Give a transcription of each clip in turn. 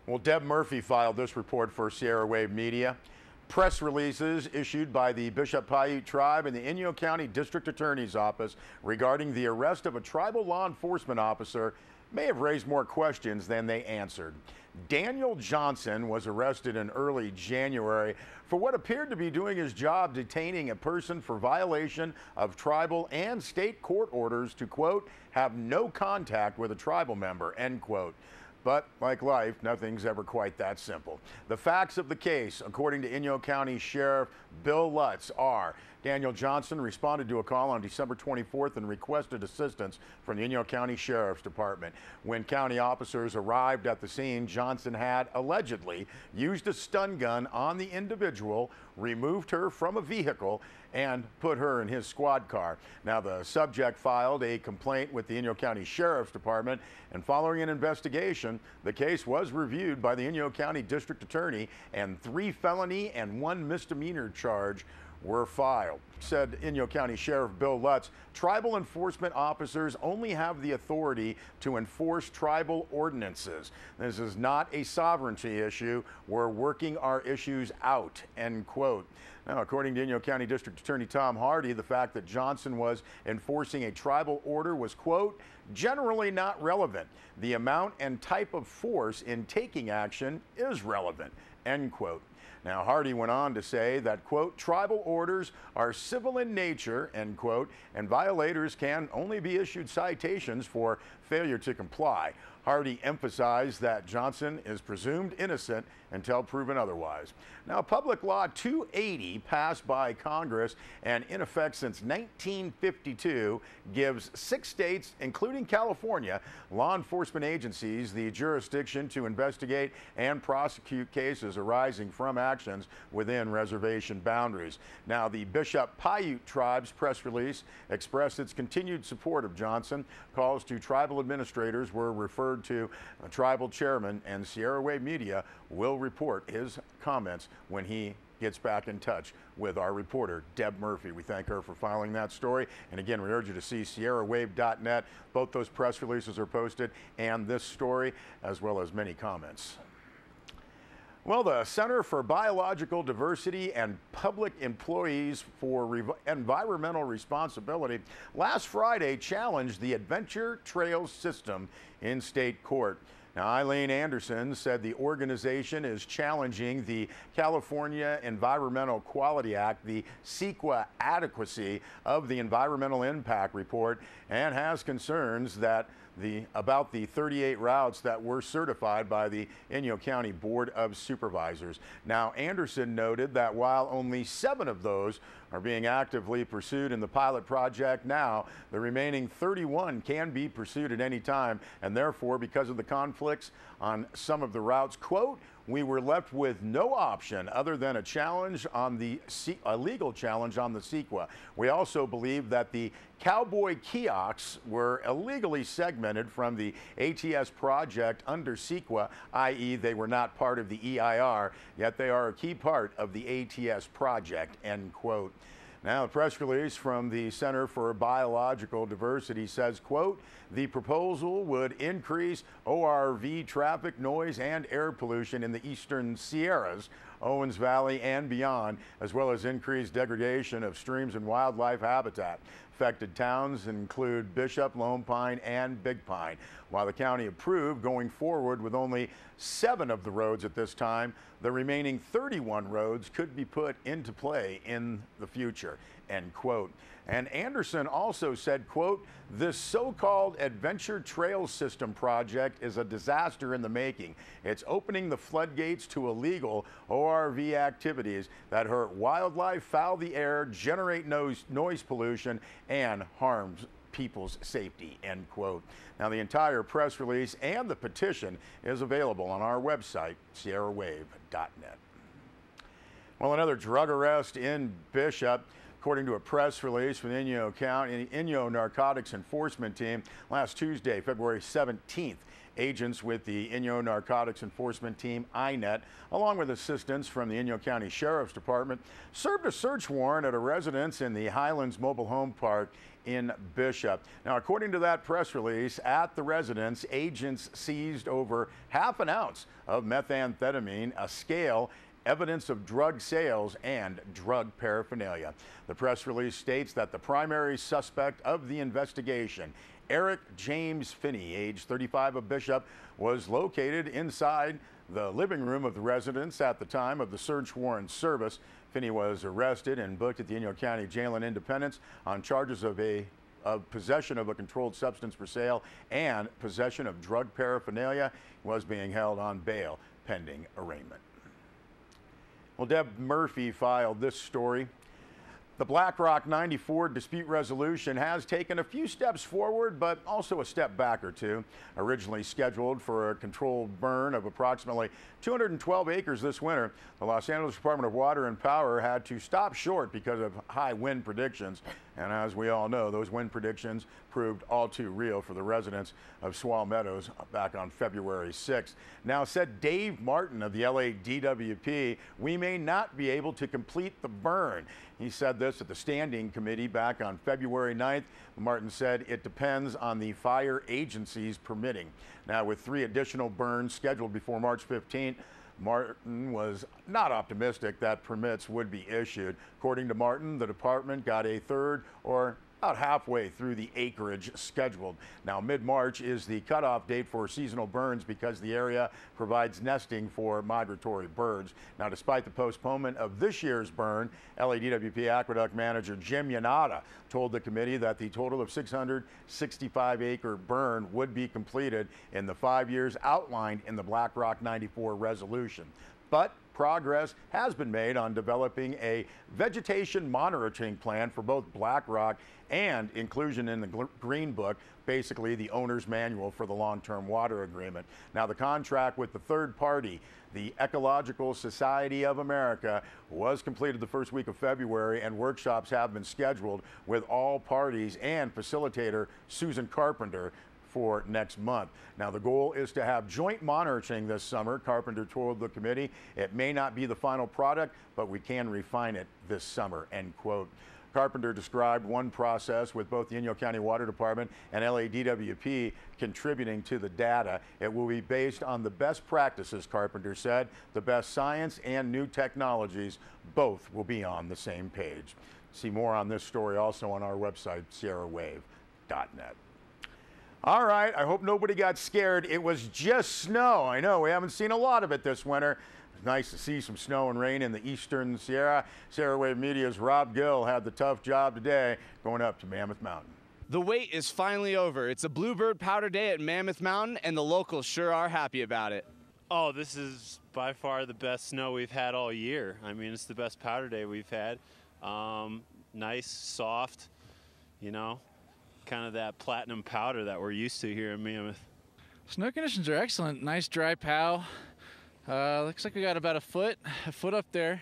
Well, Deb Murphy filed this report for Sierra Wave Media. Press releases issued by the Bishop Paiute tribe and the Inyo County District Attorney's Office regarding the arrest of a tribal law enforcement officer may have raised more questions than they answered. Daniel Johnson was arrested in early January for what appeared to be doing his job detaining a person for violation of tribal and state court orders to, quote, have no contact with a tribal member, end quote. But like life, nothing's ever quite that simple. The facts of the case, according to Inyo County Sheriff Bill Lutz, are Daniel Johnson responded to a call on December 24th and requested assistance from the Inyo County Sheriff's Department. When county officers arrived at the scene, Johnson had allegedly used a stun gun on the individual, removed her from a vehicle, and put her in his squad car. Now, the subject filed a complaint with the Inyo County Sheriff's Department, and following an investigation, the case was reviewed by the Inyo County District Attorney, and 3 felony and 1 misdemeanor charge were filed. Said Inyo County Sheriff Bill Lutz, tribal enforcement officers only have the authority to enforce tribal ordinances. This is not a sovereignty issue. We're working our issues out, end quote. Now, according to Inyo County District Attorney Tom Hardy, the fact that Johnson was enforcing a tribal order was, quote, generally not relevant. The amount and type of force in taking action is relevant, end quote. Now, Hardy went on to say that, quote, tribal orders are civil in nature, end quote, and violators can only be issued citations for failure to comply. Hardy emphasized that Johnson is presumed innocent until proven otherwise. Now, Public Law 280, passed by Congress and in effect since 1952, gives 6 states, including California, law enforcement agencies the jurisdiction to investigate and prosecute cases arising from actions within reservation boundaries. Now, the Bishop Paiute tribe's press release expressed its continued support of Johnson. Calls to tribal administrators were referred to a tribal chairman, and Sierra Wave Media will report his comments when he gets back in touch with our reporter, Deb Murphy. We thank her for filing that story. And again, we urge you to see sierrawave.net. Both those press releases are posted, and this story, as well as many comments. Well, the Center for Biological Diversity and Public Employees for Environmental Responsibility last Friday challenged the Adventure Trails system in state court. Now, Eileen Anderson said the organization is challenging the California Environmental Quality Act, the CEQA adequacy of the environmental impact report, and has concerns that about the 38 routes that were certified by the Inyo County Board of Supervisors. Now, Anderson noted that while only 7 of those are being actively pursued in the pilot project now, the remaining 31 can be pursued at any time, and therefore, because of the conflicts on some of the routes, quote, we were left with no option other than a challenge on a legal challenge on the CEQA. We also believe that the cowboy kiosks were illegally segmented from the ATS project under CEQA, i.e. they were not part of the EIR, yet they are a key part of the ATS project, end quote. Now, a press release from the Center for Biological Diversity says, quote, the proposal would increase ORV traffic, noise, and air pollution in the eastern Sierras, Owens Valley, and beyond, as well as increased degradation of streams and wildlife habitat. Affected towns include Bishop, Lone Pine, and Big Pine. While the county approved going forward with only 7 of the roads at this time, the remaining 31 roads could be put into play in the future, end quote. And Anderson also said, quote, this so-called Adventure Trail System project is a disaster in the making. It's opening the floodgates to illegal ORV activities that hurt wildlife, foul the air, generate noise pollution, and harms people's safety, end quote. Now, the entire press release and the petition is available on our website, sierrawave.net. Well, another drug arrest in Bishop. According to a press release from the Inyo County Inyo Narcotics Enforcement Team, last Tuesday, February 17th, Agents with the Inyo Narcotics Enforcement Team, INET, along with assistance from the Inyo County Sheriff's Department, served a search warrant at a residence in the Highlands Mobile Home Park in Bishop. Now, according to that press release, at the residence, agents seized over ½ an ounce of methamphetamine, a scale, evidence of drug sales, and drug paraphernalia. The press release states that the primary suspect of the investigation, Eric James Finney, age 35 of Bishop, was located inside the living room of the residence at the time of the search warrant service. Finney was arrested and booked at the Inyo County Jail in Independence on charges of possession of a controlled substance for sale and possession of drug paraphernalia. He was being held on bail pending arraignment. Well, Deb Murphy filed this story. The Black Rock 94 dispute resolution has taken a few steps forward, but also a step back or two. Originally scheduled for a controlled burn of approximately 212 acres this winter, the Los Angeles Department of Water and Power had to stop short because of high wind predictions. And as we all know, those wind predictions proved all too real for the residents of Swall Meadows back on February 6th. Now, said Dave Martin of the LA DWP, we may not be able to complete the burn. He said this at the standing committee back on February 9th. Martin said it depends on the fire agency's permitting. Now, with 3 additional burns scheduled before March 15th, Martin was not optimistic that permits would be issued. According to Martin, the department got a third or about halfway through the acreage scheduled. Now, mid-March is the cutoff date for seasonal burns because the area provides nesting for migratory birds. Now, despite the postponement of this year's burn, LADWP Aqueduct Manager Jim Yanada told the committee that the total of 665-acre burn would be completed in the 5 years outlined in the Black Rock 94 resolution. But progress has been made on developing a vegetation monitoring plan for both Black Rock and inclusion in the Green Book, basically the owner's manual for the long-term water agreement. Now, the contract with the third party, the Ecological Society of America, was completed the first week of February, and workshops have been scheduled with all parties and facilitator Susan Carpenter for next month. Now, the goal is to have joint monitoring this summer. Carpenter told the committee it may not be the final product, but we can refine it this summer, end quote. Carpenter described one process with both the Inyo County Water Department and LADWP contributing to the data. It will be based on the best practices, Carpenter said. The best science and new technologies, both will be on the same page. See more on this story also on our website, sierrawave.net. All right, I hope nobody got scared. It was just snow. I know we haven't seen a lot of it this winter. It's nice to see some snow and rain in the eastern Sierra. Sierra Wave Media's Rob Gill had the tough job today going up to Mammoth Mountain. The wait is finally over. It's a bluebird powder day at Mammoth Mountain, and the locals sure are happy about it. Oh, this is by far the best snow we've had all year. I mean, it's the best powder day we've had. Nice, soft, you know, kind of that platinum powder that we're used to here in Mammoth. Snow conditions are excellent. Nice dry pow. Looks like we got about a foot up there,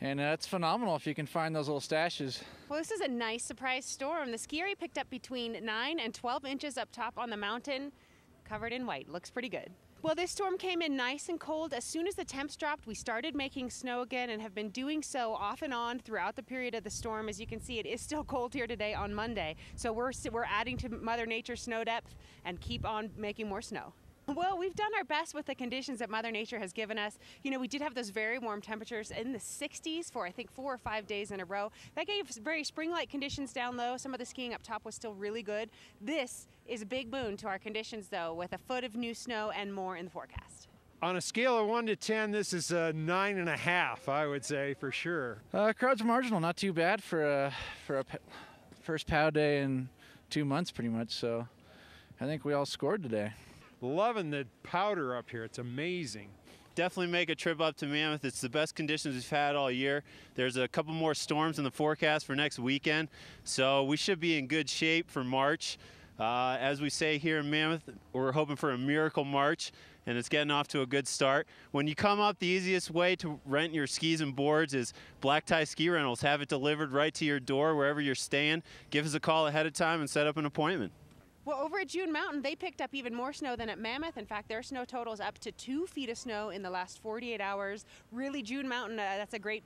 and that's phenomenal if you can find those little stashes. Well, this is a nice surprise storm. The ski area picked up between 9 and 12 inches up top on the mountain, covered in white. Looks pretty good. Well, this storm came in nice and cold. As soon as the temps dropped, we started making snow again and have been doing so off and on throughout the period of the storm. As you can see, it is still cold here today on Monday. So we're adding to Mother Nature's snow depth and keep on making more snow. Well, we've done our best with the conditions that Mother Nature has given us. You know, we did have those very warm temperatures in the 60s for, I think, 4 or 5 days in a row. That gave very spring-like conditions down low. Some of the skiing up top was still really good. This is a big boon to our conditions, though, with a foot of new snow and more in the forecast. On a scale of 1 to 10, this is a 9.5, I would say, for sure. Crowd's marginal, not too bad for a first pow day in 2 months, pretty much. So I think we all scored today. Loving the powder up here. It's amazing. Definitely make a trip up to Mammoth. It's the best conditions we've had all year. There's a couple more storms in the forecast for next weekend, so we should be in good shape for March. As we say here in Mammoth, we're hoping for a miracle March, and it's getting off to a good start. When you come up, the easiest way to rent your skis and boards is Black Tie Ski Rentals. Have it delivered right to your door wherever you're staying. Give us a call ahead of time and set up an appointment. Well, over at June Mountain, they picked up even more snow than at Mammoth. In fact, their snow total is up to 2 feet of snow in the last 48 hours. Really, June Mountain, that's a great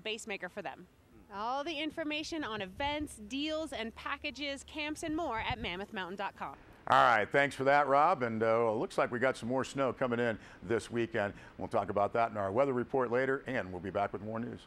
base maker for them. All the information on events, deals, and packages, camps, and more at mammothmountain.com. All right, thanks for that, Rob. And it looks like we got some more snow coming in this weekend. We'll talk about that in our weather report later, and we'll be back with more news.